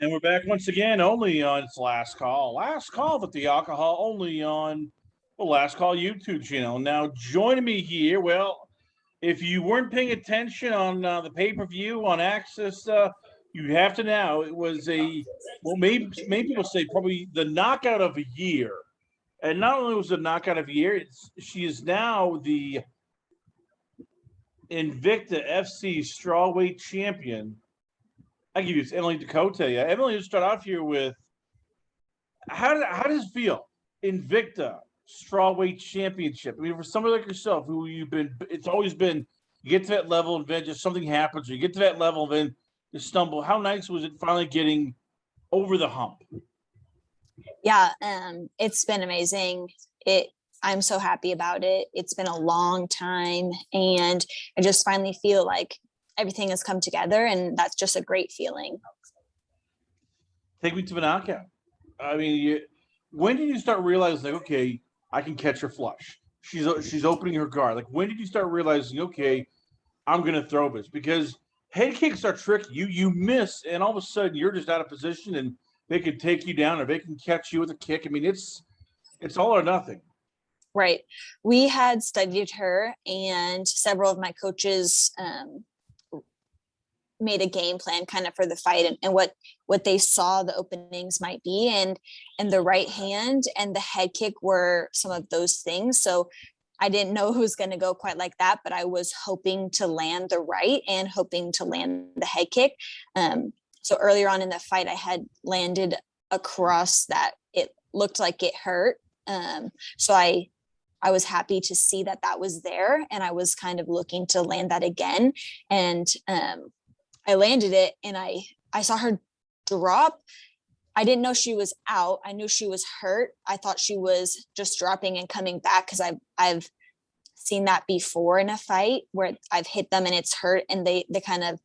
And we're back once again, only on its Last Call. Last Call with the alcohol, only on the Last Call YouTube channel. Now, joining me here, well, if you weren't paying attention on the pay-per-view on AXS, you have to now. It was maybe people say probably the knockout of a year. And not only was it a knockout of a year, she is now the Invicta FC Straweight Champion. I give you it's Emily Ducote. Emily, let's start off here with how does it feel? Invicta Straweight Championship. I mean, for somebody like yourself, who it's always been you get to that level and then just something happens, or you get to that level and then you stumble. How nice was it finally getting over the hump? Yeah, it's been amazing. I'm so happy about it. It's been a long time, and I just finally feel like everything has come together, and that's just a great feeling. Take me to the knockout. I mean, when did you start realizing, like, okay, I can catch her flush? She's opening her guard. Like, when did you start realizing, okay, I'm going to throw this? Because head kicks are tricky. You miss, and all of a sudden you're just out of position, and they can take you down, or they can catch you with a kick. I mean, it's all or nothing. Right. We had studied her, and several of my coaches made a game plan kind of for the fight and what they saw the openings might be, and the right hand and the head kick were some of those things. So I didn't know who was going to go quite like that, but I was hoping to land the right and hoping to land the head kick. So earlier on in the fight, I had landed a cross that it looked like it hurt. So I was happy to see that was there, and I was kind of looking to land that again. And I landed it, and I saw her drop. I didn't know she was out. I knew she was hurt. I thought she was just dropping and coming back, because I've seen that before in a fight where I've hit them and it's hurt, and they kind of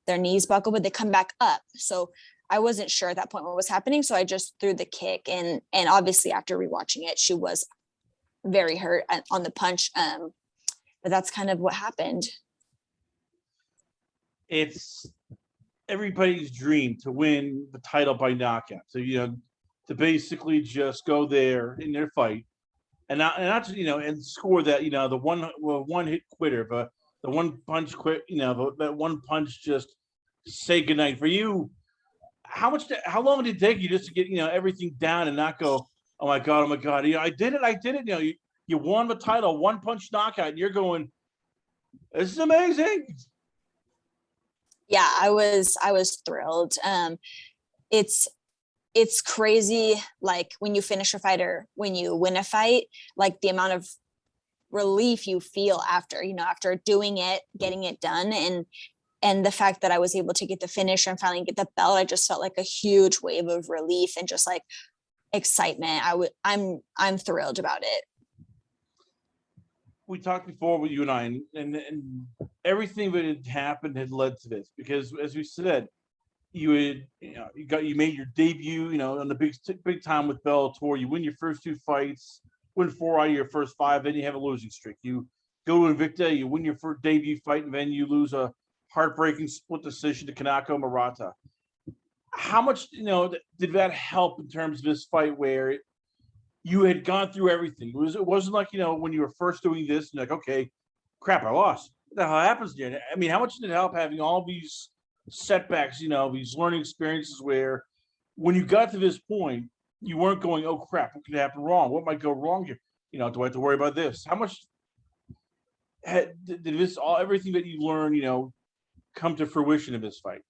their knees buckle, but they come back up. So I wasn't sure at that point what was happening. So I just threw the kick, and obviously after rewatching it, she was very hurt on the punch. But that's kind of what happened. It's everybody's dream to win the title by knockout. So, to basically just go there in their fight and not and score that, the one hit quitter, but the one punch quit, that one punch just say goodnight. For you, how long did it take you just to get, everything down and not go, oh my God. I did it. You won the title, one punch knockout, and you're going, this is amazing. Yeah, I was thrilled. It's crazy. Like when you finish a fight or when you win a fight, like the amount of relief you feel after doing it, getting it done. And the fact that I was able to get the finish and finally get the belt, I just felt like a huge wave of relief and just like excitement. I'm thrilled about it. We talked before with you and I, and everything that had happened had led to this, because as we said, you made your debut, on the big time with Bellator. You win your first 2 fights, win 4 out of your first 5, then you have a losing streak. You go to Invicta, you win your first debut fight, and then you lose a heartbreaking split decision to Kanako Murata. How much, did that help in terms of this fight where you had gone through everything? It wasn't like, when you were first doing this, and like, okay, crap, I lost. What the hell happens here? I mean, how much did it help having all these setbacks, these learning experiences where when you got to this point, you weren't going, oh crap, what could happen wrong? What might go wrong here? Do I have to worry about this? How much did everything that you learned, come to fruition in this fight?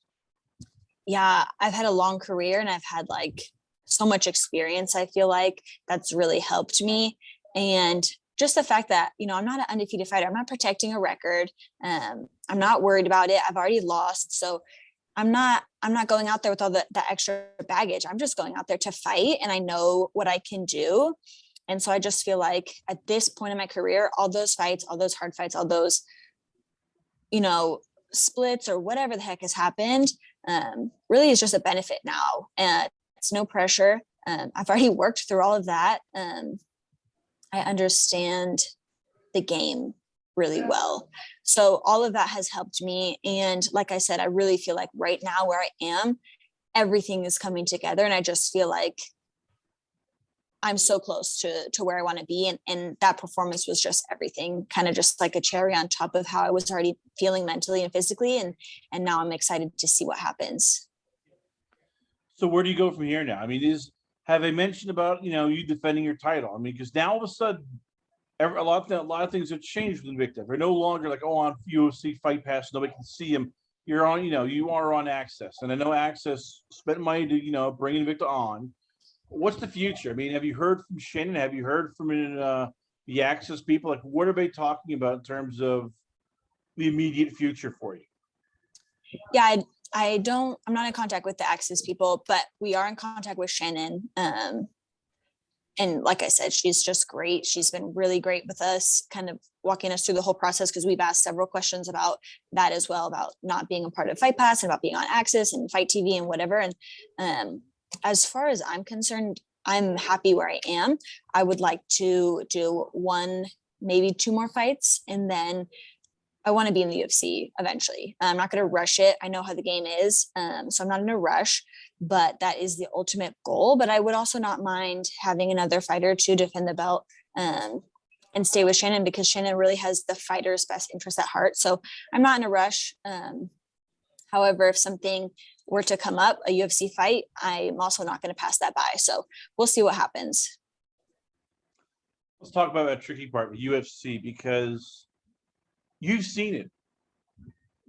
Yeah, I've had a long career, and I've had like so much experience. I feel like that's really helped me. And just the fact that, I'm not an undefeated fighter. I'm not protecting a record. I'm not worried about it. I've already lost. So I'm not going out there with all the extra baggage. I'm just going out there to fight, and I know what I can do. And so I just feel like at this point in my career, all those fights, all those hard fights, all those, splits or whatever the heck has happened, really is just a benefit now. And it's no pressure. I've already worked through all of that. I understand the game really well. So all of that has helped me. And like I said, I really feel like right now where I am, everything is coming together. And I just feel like I'm so close to where I want to be. And that performance was just everything, kind of just like a cherry on top of how I was already feeling mentally and physically. And now I'm excited to see what happens. So where do you go from here now? I mean, have they mentioned about, you defending your title? I mean, because now all of a sudden, a lot of things have changed with Invicta. They're no longer like, on UFC Fight Pass, nobody can see them. You're on, you are on AXS. And I know AXS spent money to, bring Invicta on. What's the future? I mean, have you heard from Shannon? Have you heard from the AXS people? Like, what are they talking about in terms of the immediate future for you? Yeah, I'm not in contact with the AXS people, but we are in contact with Shannon. And like I said, she's just great. She's been really great with us, kind of walking us through the whole process, because we've asked several questions about that as well, about not being a part of Fight Pass and about being on AXS and Fight TV and whatever. And as far as I'm concerned, I'm happy where I am. I would like to do 1, maybe 2 more fights, and then I want to be in the UFC eventually. I'm not going to rush it. I know how the game is, so I'm not in a rush, but that is the ultimate goal. But I would also not mind having another fighter to defend the belt and stay with Shannon, because Shannon really has the fighter's best interest at heart. So I'm not in a rush. However, if something were to come up, a UFC fight, I'm also not going to pass that by. So we'll see what happens. Let's talk about that tricky part with UFC, because you've seen it.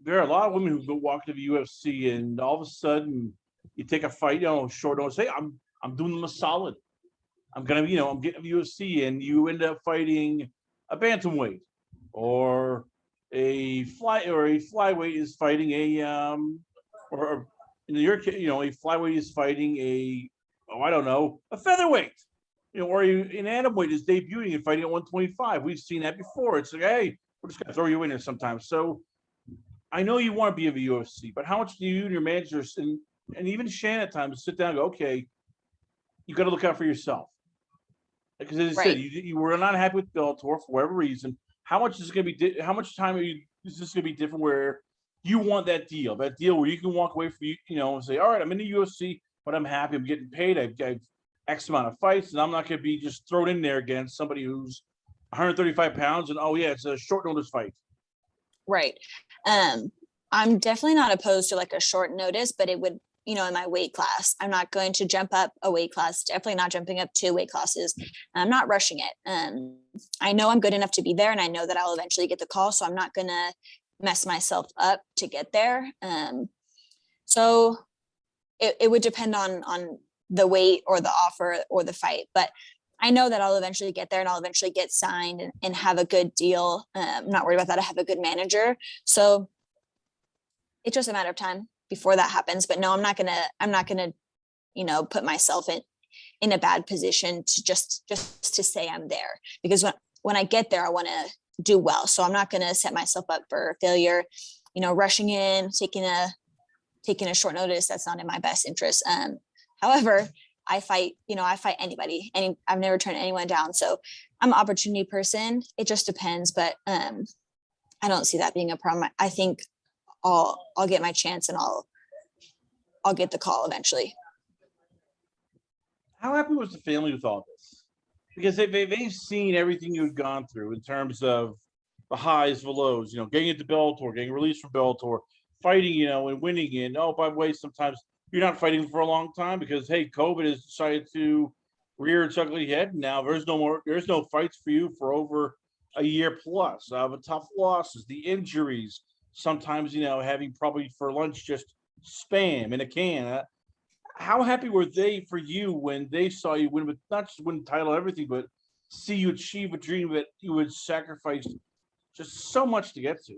There are a lot of women who go walk to the UFC, and all of a sudden you take a fight, short notice. Hey, I'm doing them a solid. I'm gonna, I'm getting the UFC, and you end up fighting a bantamweight, or a flyweight is fighting or in your case, a flyweight is fighting a featherweight. Or an atomweight is debuting and fighting at 125. We've seen that before. It's like, hey, we're just gonna throw you in there sometimes. So I know you want to be in the UFC, but how much do you and your managers and even Shannon at times sit down and go, okay, you got to look out for yourself? Because as I said, you were not happy with Bellator for whatever reason. How much is it going to be? How much time is this going to be different? Where you want that deal where you can walk away from and say, all right, I'm in the UFC, but I'm happy, I'm getting paid, I've X amount of fights, and I'm not going to be just thrown in there against somebody who's 135 pounds and it's a short notice fight. Right. I'm definitely not opposed to like a short notice, but it would, in my weight class. I'm not going to jump up a weight class, definitely not jumping up 2 weight classes. I'm not rushing it. I know I'm good enough to be there, and I know that I'll eventually get the call, so I'm not going to mess myself up to get there. So it would depend on the weight or the offer or the fight, but I know that I'll eventually get there, and I'll eventually get signed and have a good deal. I'm not worried about that. I have a good manager. So it's just a matter of time before that happens. But no, I'm not gonna, put myself in a bad position to just to say I'm there, because when I get there, I want to do well. So I'm not going to set myself up for failure, rushing in, taking a short notice. That's not in my best interest. However, I fight anybody, and I've never turned anyone down. So I'm an opportunity person. It just depends, but I don't see that being a problem. I think I'll get my chance, and I'll get the call eventually. How happy was the family with all this? Because they've seen everything you've gone through in terms of the highs, the lows, getting into Bellator, getting released from Bellator, fighting, and winning. And by the way, sometimes you're not fighting for a long time because, hey, COVID has decided to rear its ugly head. Now there's no fights for you for over a year plus. The tough losses, the injuries, sometimes, having probably for lunch just Spam in a can. How happy were they for you when they saw you win, with not just win the title, everything, but see you achieve a dream that you would sacrifice just so much to get to?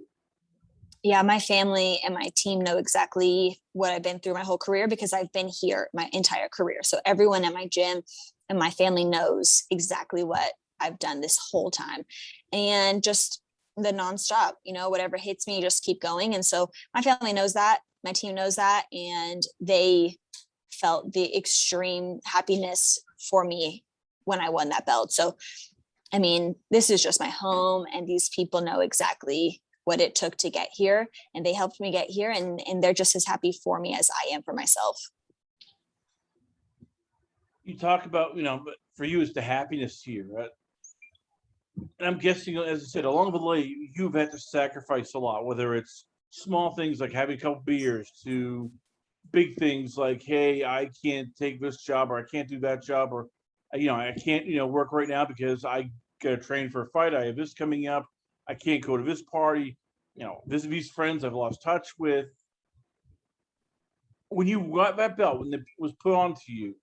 Yeah, my family and my team know exactly what I've been through my whole career, because I've been here my entire career. So everyone at my gym and my family knows exactly what I've done this whole time. And just the nonstop, whatever hits me, just keep going. And so my family knows that, my team knows that, and they felt the extreme happiness for me when I won that belt. So, I mean, this is just my home, and these people know exactly what it took to get here, and they helped me get here, and they're just as happy for me as I am for myself. you talk about, but for you, it's the happiness here, right? And I'm guessing, as I said, along the way, you've had to sacrifice a lot, whether it's small things like having a couple beers to big things like, hey, I can't take this job or I can't do that job or, I can't, work right now because I got to train for a fight. I have this coming up. I can't go to this party. Visit these friends I've lost touch with. When you got that belt, when it was put onto you,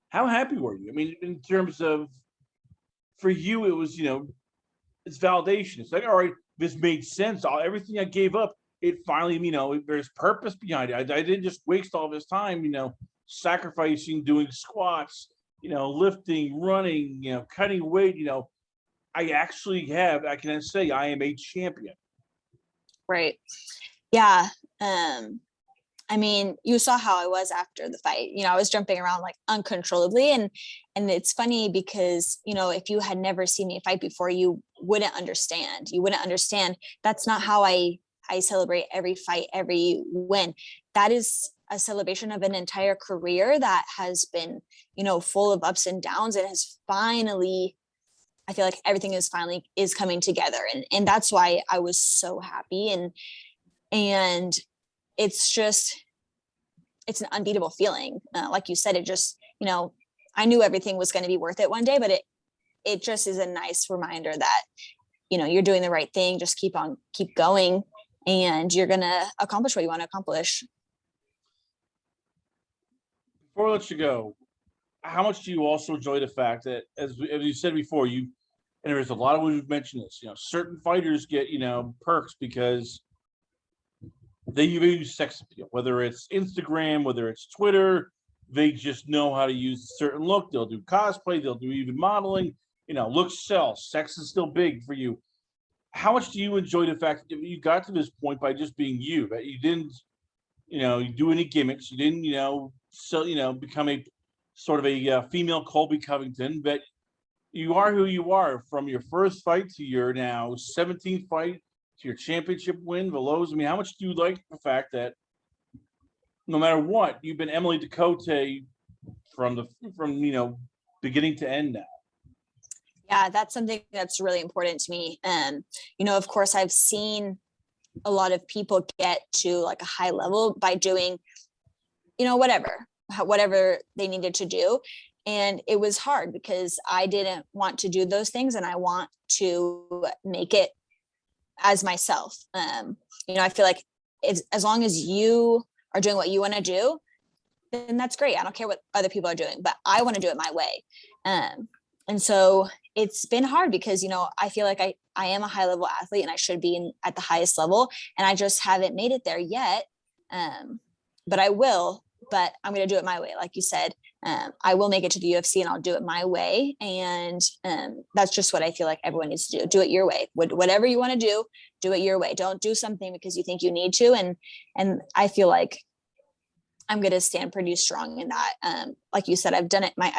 how happy were you? I mean, in terms of, for you, it was, it's validation. It's like, all right, this made sense. Everything I gave up, it finally, there's purpose behind it. I didn't just waste all this time, sacrificing, doing squats, lifting, running, cutting weight. I actually I can say I am a champion. Right. Yeah. I mean, you saw how I was after the fight. I was jumping around like uncontrollably. And it's funny because, if you had never seen me fight before, you wouldn't understand. You wouldn't understand. That's not how I celebrate every fight, every win. That is a celebration of an entire career that has been, full of ups and downs. And has finally, I feel like everything is coming together. And that's why I was so happy. And it's an unbeatable feeling. Like you said, it just, I knew everything was going to be worth it one day, but it just is a nice reminder that, you're doing the right thing. Just keep going, and you're going to accomplish what you want to accomplish. Before I let you go, how much do you also enjoy the fact that, as you said before, and there's a lot of women who've mentioned this, certain fighters get, perks because they use sex appeal, whether it's Instagram, whether it's Twitter. They just know how to use a certain look. They'll do cosplay. They'll do even modeling. Looks sell. Sex is still big for you. How much do you enjoy the fact that you got to this point by just being you? That you didn't, do any gimmicks. You didn't, become a sort of a female Colby Covington. But you are who you are from your first fight to your now 17th fight to your championship win, the lows. I mean, how much do you like the fact that no matter what, you've been Emily Ducote from beginning to end now? Yeah, that's something that's really important to me. Of course, I've seen a lot of people get to like a high level by doing, whatever they needed to do. And it was hard because I didn't want to do those things, and I want to make it as myself. I feel like as long as you are doing what you want to do, then that's great. I don't care what other people are doing, but I want to do it my way. And so it's been hard because, I feel like I am a high level athlete and I should be at the highest level, and I just haven't made it there yet. But I will, but I'm going to do it my way. Like you said, I will make it to the UFC and I'll do it my way. And that's just what I feel like everyone needs to do. Do it your way. Whatever you want to do it your way. Don't do something because you think you need to. And I feel like I'm going to stand pretty strong in that. Like you said, I've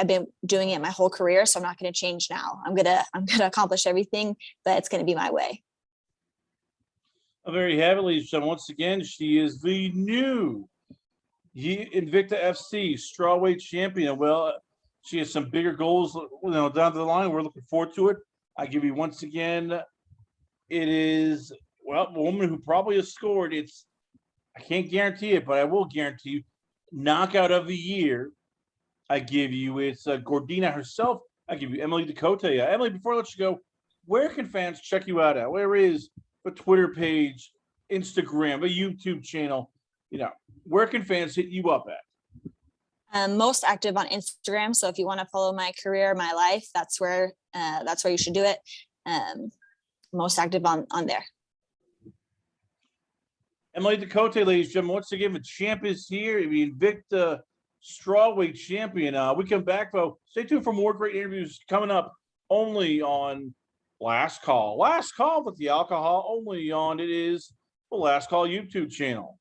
been doing it my whole career, so I'm not going to change now. I'm going to accomplish everything, but it's going to be my way. I'm very happily, so once again, she is the new Invicta FC Straweight Champion. Well, she has some bigger goals, down the line. We're looking forward to it. I give you once again, it is, a woman who probably has scored. I can't guarantee it, but I will guarantee you, knockout of the year. I give you, it's Gordina herself. I give you Emily Ducote. Emily, before I let you go, where can fans check you out at? Where is the Twitter page, Instagram, the YouTube channel? Where can fans hit you up at? Most active on Instagram. So if you want to follow my career, my life, that's where you should do it. Most active on there. Emily Ducote, ladies and gentlemen, once again, the champ is here. The Invicta Straweight Champion. We come back, though. Stay tuned for more great interviews coming up only on Last Call. Last Call with the alcohol, only on, it is the Last Call YouTube channel.